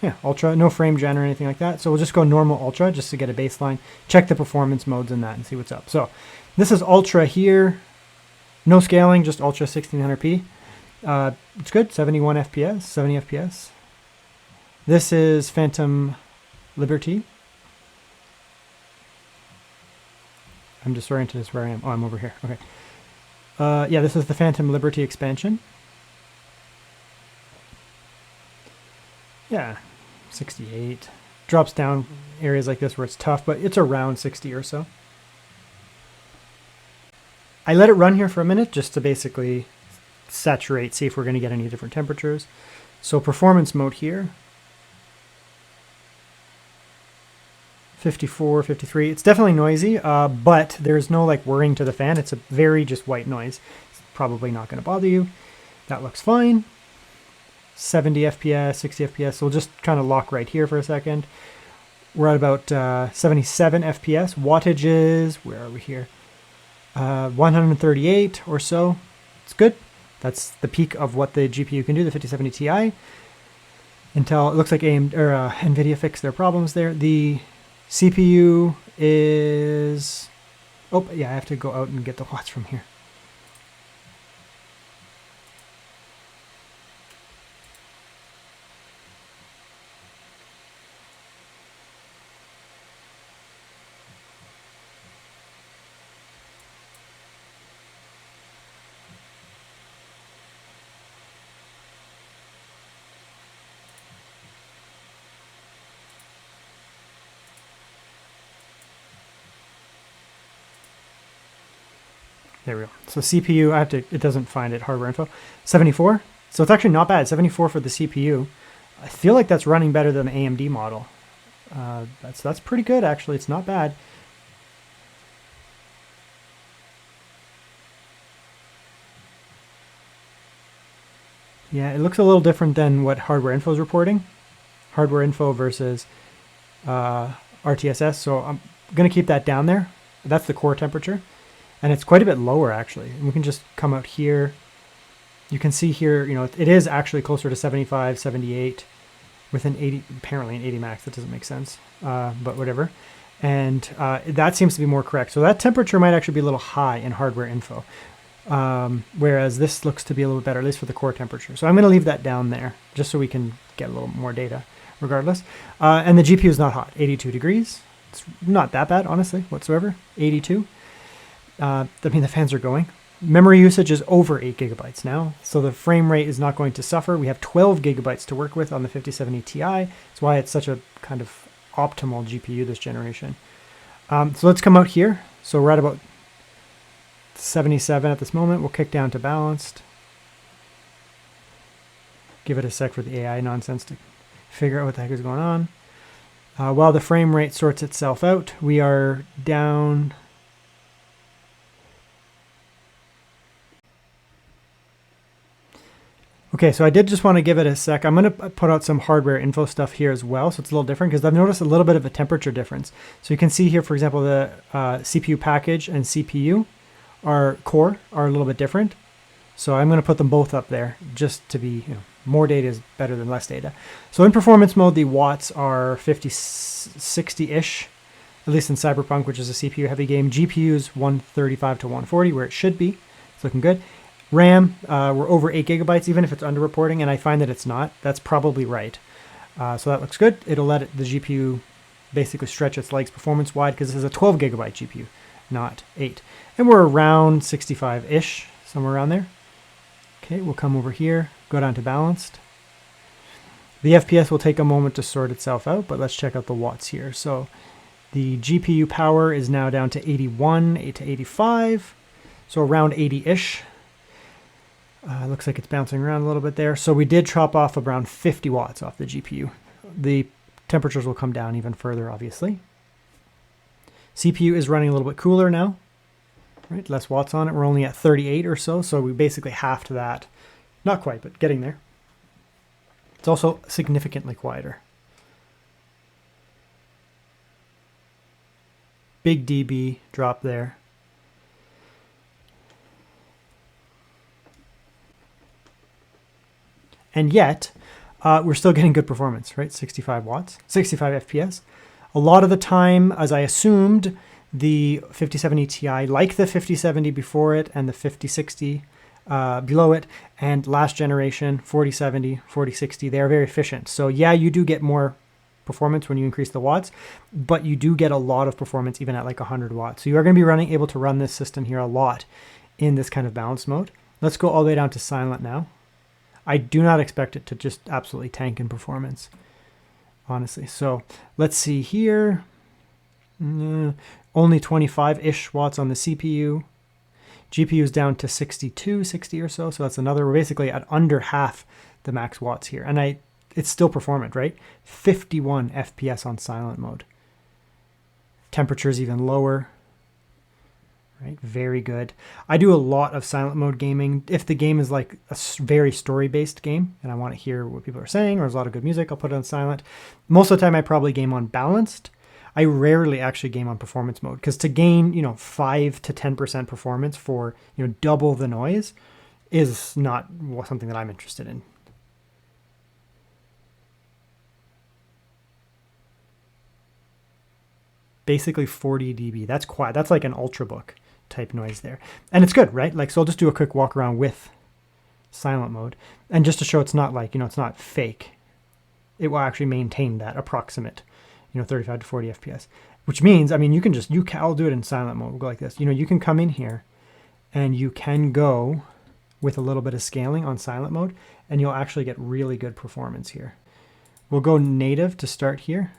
Yeah, Ultra, no frame gen or anything like that. So we'll just go normal Ultra just to get a baseline. Check the performance modes in that and see what's up. So this is Ultra here. No scaling, just Ultra 1600p. It's good, 71 FPS, 70 FPS. This is Phantom Liberty. I'm disoriented as where I am. Oh, I'm over here. Okay. Yeah, this is the Phantom Liberty expansion. Yeah, 68. Drops down areas like this where it's tough, but it's around 60 or so. I let it run here for a minute just to basically saturate, see if we're going to get any different temperatures. So performance mode here. 54, 53. It's definitely noisy, but there's no like whirring to the fan. It's a very just white noise. It's probably not going to bother you. That looks fine. 70 FPS, 60 FPS. So we'll just kind of lock right here for a second. We're at about 77 FPS. Wattages, where are we here? 138 or so. It's good. That's the peak of what the GPU can do, the 5070 Ti. Intel, it looks like AMD or NVIDIA fixed their problems there. The CPU is, oh yeah, I have to go out and get the watts from here. There we go. So CPU, I have to, it doesn't find it, hardware info. 74. So it's actually not bad. 74 for the CPU. I feel like that's running better than the AMD model. That's pretty good, actually. It's not bad. Yeah, it looks a little different than what Hardware Info is reporting. Hardware Info versus RTSS. So I'm going to keep that down there. That's the core temperature. And it's quite a bit lower, actually. And we can just come out here. You can see here, you know, it is actually closer to 75, 78 with an 80, apparently an 80 max. That doesn't make sense, but whatever. And that seems to be more correct. So that temperature might actually be a little high in Hardware Info, whereas this looks to be a little better, at least for the core temperature. So I'm going to leave that down there just so we can get a little more data regardless. And the GPU is not hot, 82 degrees. It's not that bad, honestly, whatsoever, 82. I mean, the fans are going. Memory usage is over 8 gigabytes now, so the frame rate is not going to suffer. We have 12 gigabytes to work with on the 5070 Ti. That's why it's such a kind of optimal GPU this generation. So let's come out here. So we're at about 77 at this moment. We'll kick down to balanced. Give it a sec for the AI nonsense to figure out what the heck is going on. While the frame rate sorts itself out, we are down... Okay, so I did just want to give it a sec. I'm going to put out some hardware info stuff here as well, so it's a little different because I've noticed a little bit of a temperature difference. So you can see here, for example, the CPU package and CPU core are a little bit different. So I'm going to put them both up there just to be, you know, more data is better than less data. So in performance mode, the watts are 50, 60-ish, at least in Cyberpunk, which is a CPU-heavy game. GPU is 135 to 140, where it should be. It's looking good. RAM, we're over 8 gigabytes, even if it's underreporting, and I find that it's not. That's probably right. So that looks good. It'll let the GPU basically stretch its legs performance-wide because this is a 12 gigabyte GPU, not 8. And we're around 65-ish, somewhere around there. Okay, we'll come over here, go down to balanced. The FPS will take a moment to sort itself out, but let's check out the watts here. So the GPU power is now down to 81, 8 to 85, so around 80-ish. Looks like it's bouncing around a little bit there. So we did chop off around 50 watts off the GPU. The temperatures will come down even further, obviously. CPU is running a little bit cooler now. Right, less watts on it. We're only at 38 or so, so we basically halved that. Not quite, but getting there. It's also significantly quieter. Big dB drop there. And yet, we're still getting good performance, right? 65 watts, 65 FPS. A lot of the time, as I assumed, the 5070 Ti, like the 5070 before it and the 5060 below it, and last generation 4070, 4060, they are very efficient. So yeah, you do get more performance when you increase the watts, but you do get a lot of performance even at like 100 watts. So you are going to be able to run this system here a lot in this kind of balance mode. Let's go all the way down to silent now. I do not expect it to just absolutely tank in performance, honestly. So let's see here. Only 25-ish watts on the CPU. GPU is down to 62, 60 or so. So that's another, we're basically at under half the max watts here. And it's still performant, right? 51 FPS on silent mode. Temperature is even lower. Right, very good. I do a lot of silent mode gaming. If the game is like a very story-based game and I want to hear what people are saying or there's a lot of good music, I'll put it on silent. Most of the time I probably game on balanced. I rarely actually game on performance mode because to gain, 5 to 10% performance for, double the noise is not something that I'm interested in. Basically 40 dB. That's quiet. That's like an Ultrabook type noise there. And it's good, right? Like, so I'll just do a quick walk around with silent mode. And just to show it's not like, it's not fake. It will actually maintain that approximate, 35 to 40 FPS. Which means, I'll do it in silent mode. We'll go like this. You can come in here and you can go with a little bit of scaling on silent mode and you'll actually get really good performance here. We'll go native to start here.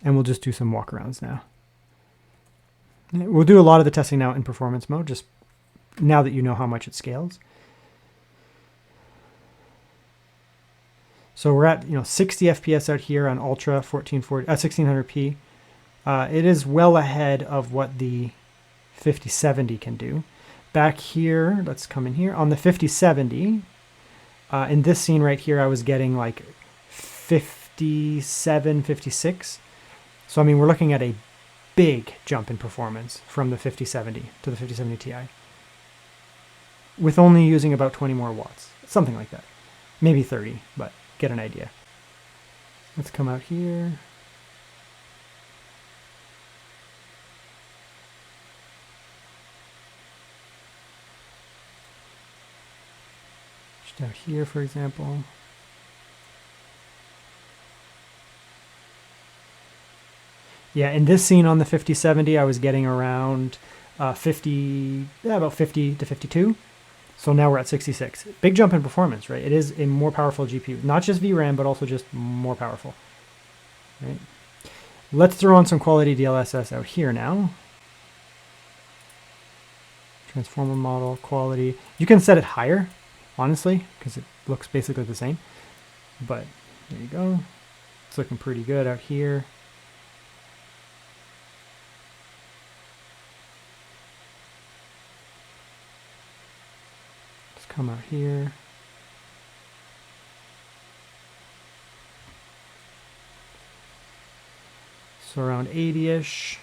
And we'll just do some walkarounds now. We'll do a lot of the testing now in performance mode, just now that you know how much it scales. So we're at 60 FPS out here on Ultra 1600p. It is well ahead of what the 5070 can do. Back here, let's come in here on the 5070. In this scene right here, I was getting like 57, 56. So, we're looking at a big jump in performance from the 5070 to the 5070 Ti with only using about 20 more watts, something like that. Maybe 30, but get an idea. Let's come out here. Just out here, for example. Yeah, in this scene on the 5070, I was getting around about 50 to 52. So now we're at 66. Big jump in performance, right? It is a more powerful GPU. Not just VRAM, but also just more powerful. Right? Let's throw on some quality DLSS out here now. Transformer model, quality. You can set it higher, honestly, because it looks basically the same. But there you go. It's looking pretty good out here. Come out here. So around 80-ish.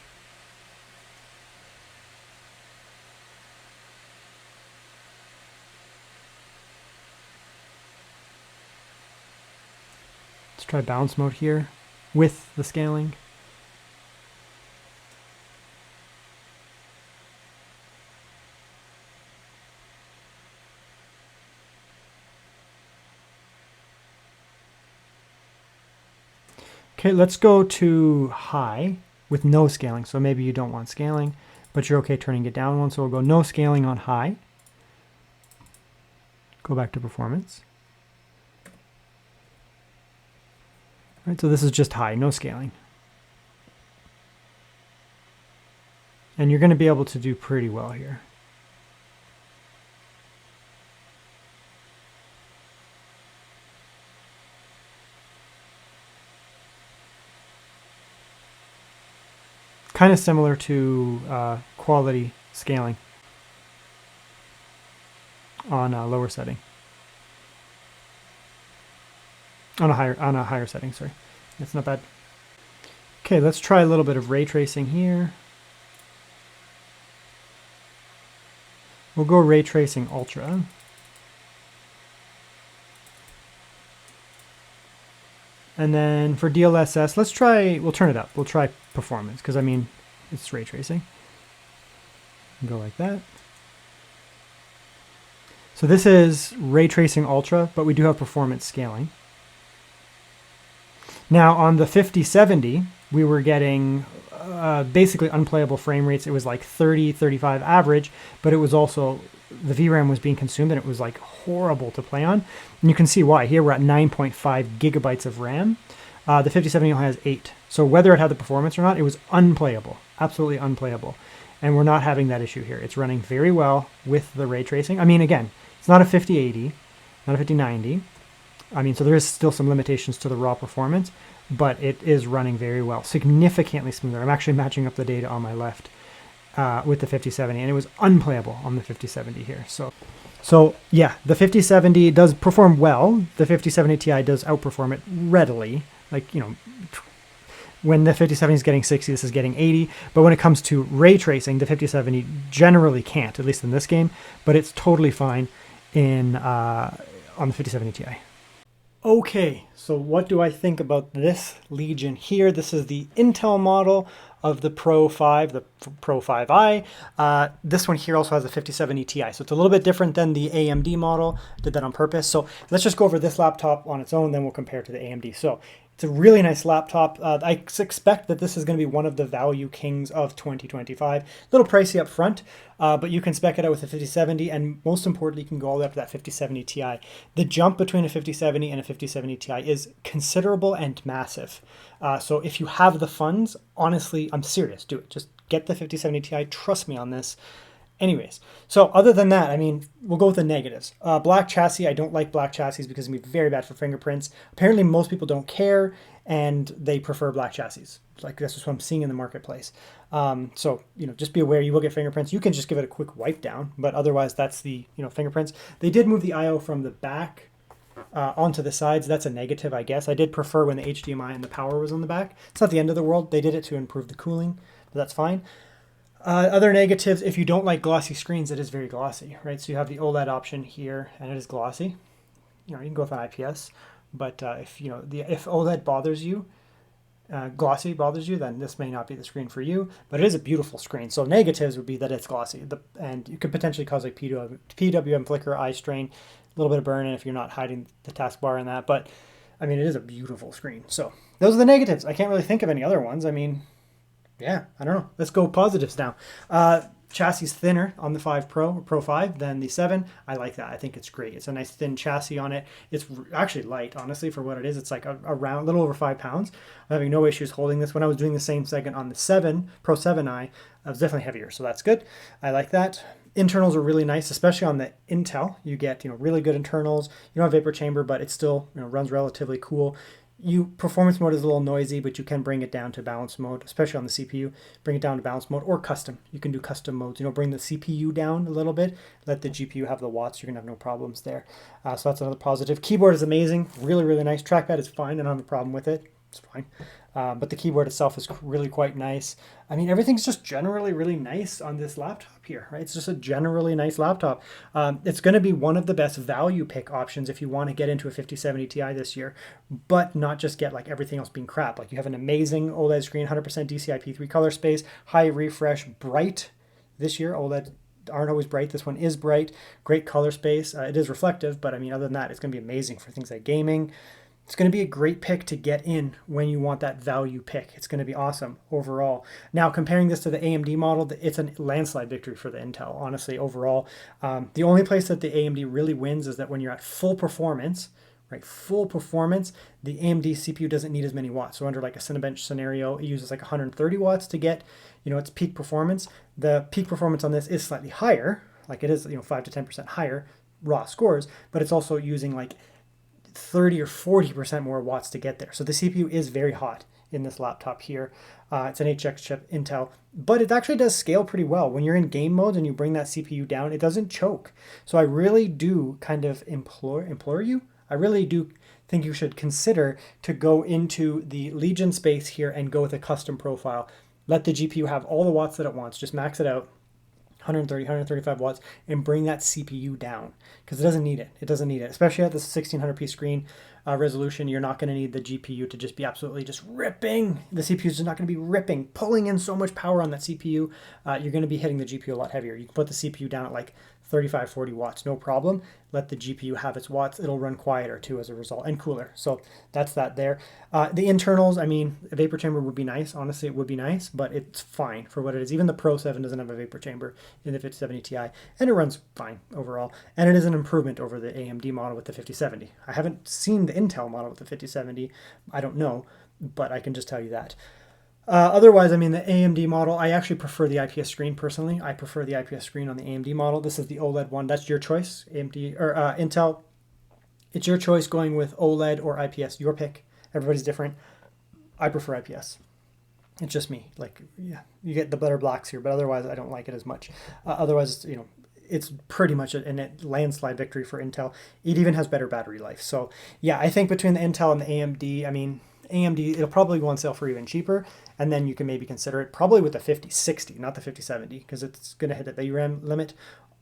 Let's try balance mode here with the scaling. Okay, let's go to high with no scaling. So maybe you don't want scaling, but you're okay turning it down one. So we'll go no scaling on high. Go back to performance. All right, so this is just high, no scaling. And you're going to be able to do pretty well here. Kind of similar to quality scaling on a lower setting. On a higher setting, sorry. That's not bad. Okay, let's try a little bit of ray tracing here. We'll go ray tracing ultra. And then for DLSS, we'll turn it up. We'll try performance, because it's ray tracing. Go like that. So this is ray tracing ultra, but we do have performance scaling. Now on the 5070, we were getting basically unplayable frame rates. It was like 30, 35 average, but it was also, the VRAM was being consumed and it was like horrible to play on. And you can see why. Here we're at 9.5 gigabytes of RAM. The 5070 only has 8. So whether it had the performance or not, it was unplayable, absolutely unplayable. And we're not having that issue here. It's running very well with the ray tracing. Again, it's not a 5080, not a 5090. I mean, so there is still some limitations to the raw performance, but it is running very well, significantly smoother. I'm actually matching up the data on my left with the 5070, and it was unplayable on the 5070 here. So yeah, the 5070 does perform well. The 5070 Ti does outperform it readily. Like, you know, when the 5070 is getting 60, this is getting 80. But when it comes to ray tracing, the 5070 generally can't, at least in this game. But it's totally fine in on the 5070 Ti. Okay, so what do I think about this Legion here? This is the Intel model of the Pro 5, the Pro 5i. This one here also has a 5070 Ti, so it's a little bit different than the AMD model. Did that on purpose. So let's just go over this laptop on its own, then we'll compare to the AMD. So it's a really nice laptop. I expect that this is going to be one of the value kings of 2025. A little pricey up front, but you can spec it out with a 5070, and most importantly, you can go all the way up to that 5070 Ti. The jump between a 5070 and a 5070 Ti is considerable and massive. So if you have the funds, honestly, I'm serious, do it. Just get the 5070 Ti. Trust me on this. Anyways, so other than that, I mean, we'll go with the negatives. Black chassis, I don't like black chassis because it can be very bad for fingerprints. Apparently, most people don't care, and they prefer black chassis. Like, that's just what I'm seeing in the marketplace. So, you know, just be aware you will get fingerprints. You can just give it a quick wipe down, but otherwise, that's the, you know, fingerprints. They did move the I/O from the back onto the sides. That's a negative, I guess. I did prefer when the HDMI and the power was on the back. It's not the end of the world. They did it to improve the cooling, but that's fine. Other negatives, if you don't like glossy screens, it is very glossy, right? So you have the OLED option here, and it is glossy. You know, you can go with an IPS, but if you know if OLED bothers you, glossy bothers you, then this may not be the screen for you. But it is a beautiful screen. So negatives would be that it's glossy, and you could potentially cause like PWM flicker, eye strain, a little bit of burn, if you're not hiding the taskbar in that. But I mean, it is a beautiful screen. So those are the negatives. I can't really think of any other ones. I mean, yeah, I don't know. Let's go positives now. Chassis thinner on the 5 Pro, Pro 5 than the 7. I like that. I think it's great. It's a nice thin chassis on it. It's actually light, honestly, for what it is. It's like a little over 5 pounds. I'm having no issues holding this. When I was doing the same segment on the 7, Pro 7i, I was definitely heavier, so that's good. I like that. Internals are really nice, especially on the Intel. You get, you know, really good internals. You don't have vapor chamber, but it still, you know, runs relatively cool. Performance mode is a little noisy, but you can bring it down to balance mode, especially on the CPU. Bring it down to balance mode or custom. You can do custom modes. You know, bring the CPU down a little bit. Let the GPU have the watts. You're gonna have no problems there. So that's another positive. Keyboard is amazing. Really, really nice. Trackpad is fine. I don't have a problem with it. It's fine. But the keyboard itself is really quite nice. I mean, everything's just generally really nice on this laptop here, right? It's just a generally nice laptop. It's going to be one of the best value pick options if you want to get into a 5070 Ti this year, but not just get like everything else being crap. Like you have an amazing OLED screen, 100% DCI-P3 color space, high refresh, bright this year. OLED aren't always bright. This one is bright, great color space. It is reflective, but I mean, other than that, it's going to be amazing for things like gaming. It's going to be a great pick to get in when you want that value pick. It's going to be awesome overall. Now, comparing this to the AMD model, it's a landslide victory for the Intel, honestly, overall. The only place that the AMD really wins is that when you're at full performance, right, full performance, the AMD CPU doesn't need as many watts. So under like a Cinebench scenario, it uses like 130 watts to get, you know, its peak performance. The peak performance on this is slightly higher, like it is, you know, 5 to 10% higher raw scores, but it's also using like 30 or 40% more watts to get there. So the CPU is very hot in this laptop here. It's an HX chip Intel, but it actually does scale pretty well. When you're in game mode and you bring that CPU down, it doesn't choke. So I really do kind of implore you. I really do think you should consider to go into the Legion space here and go with a custom profile. Let the GPU have all the watts that it wants. Just max it out. 130, 135 watts, and bring that CPU down because it doesn't need it. It doesn't need it, especially at the 1600p screen resolution. You're not going to need the GPU to just be absolutely just ripping. The CPU is just not going to be ripping, pulling in so much power on that CPU. You're going to be hitting the GPU a lot heavier. You can put the CPU down at like 35, 40 watts, no problem. Let the GPU have its watts. It'll run quieter too as a result and cooler. So that's that there. The internals, I mean, a vapor chamber would be nice. Honestly, it would be nice, but it's fine for what it is. Even the Pro 7 doesn't have a vapor chamber in the 5070 Ti, and it runs fine overall. And it is an improvement over the AMD model with the 5070. I haven't seen the Intel model with the 5070. I don't know, but I can just tell you that. Otherwise, I mean, the AMD model, I actually prefer the IPS screen personally. I prefer the IPS screen on the AMD model. This is the OLED one. That's your choice, AMD or Intel. It's your choice going with OLED or IPS, your pick. Everybody's different. I prefer IPS. It's just me. Like, yeah, you get the better blacks here, but otherwise I don't like it as much. Otherwise, you know, it's pretty much a landslide victory for Intel. It even has better battery life. So yeah, I think between the Intel and the AMD, I mean, AMD, it'll probably go on sale for even cheaper, and then you can maybe consider it probably with the 5060, not the 5070, because it's going to hit the VRAM limit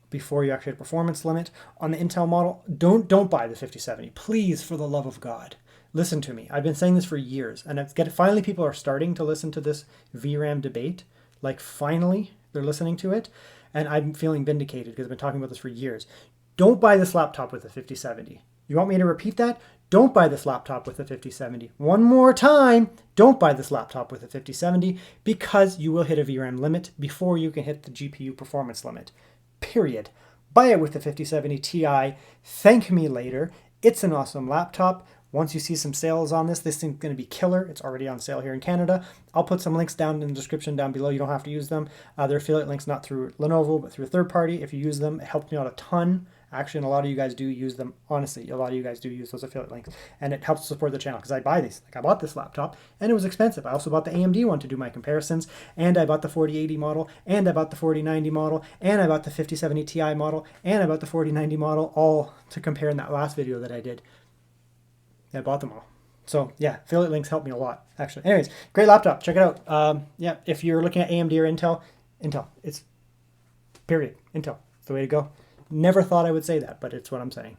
before you actually hit a performance limit. On the Intel model, don't buy the 5070. Please, for the love of God. Listen to me. I've been saying this for years, and finally people are starting to listen to this VRAM debate. Like, finally, they're listening to it, and I'm feeling vindicated because I've been talking about this for years. Don't buy this laptop with a 5070. You want me to repeat that? Don't buy this laptop with a 5070. One more time, don't buy this laptop with a 5070 because you will hit a VRAM limit before you can hit the GPU performance limit. Period. Buy it with the 5070 Ti. Thank me later. It's an awesome laptop. Once you see some sales on this thing's going to be killer. It's already on sale here in Canada. I'll put some links down in the description down below. You don't have to use them. They're affiliate links not through Lenovo, but through a third party. If you use them, it helped me out a ton. Actually, and a lot of you guys do use them. Honestly, a lot of you guys do use those affiliate links. And it helps support the channel because I buy these. Like, I bought this laptop and it was expensive. I also bought the AMD one to do my comparisons. And I bought the 4080 model. And I bought the 4090 model. And I bought the 5070 Ti model. And I bought the 4090 model, all to compare in that last video that I did. I bought them all. So yeah, affiliate links help me a lot, actually. Anyways, great laptop. Check it out. Yeah, if you're looking at AMD or Intel, it's period. Intel, it's the way to go. Never thought I would say that, but it's what I'm saying.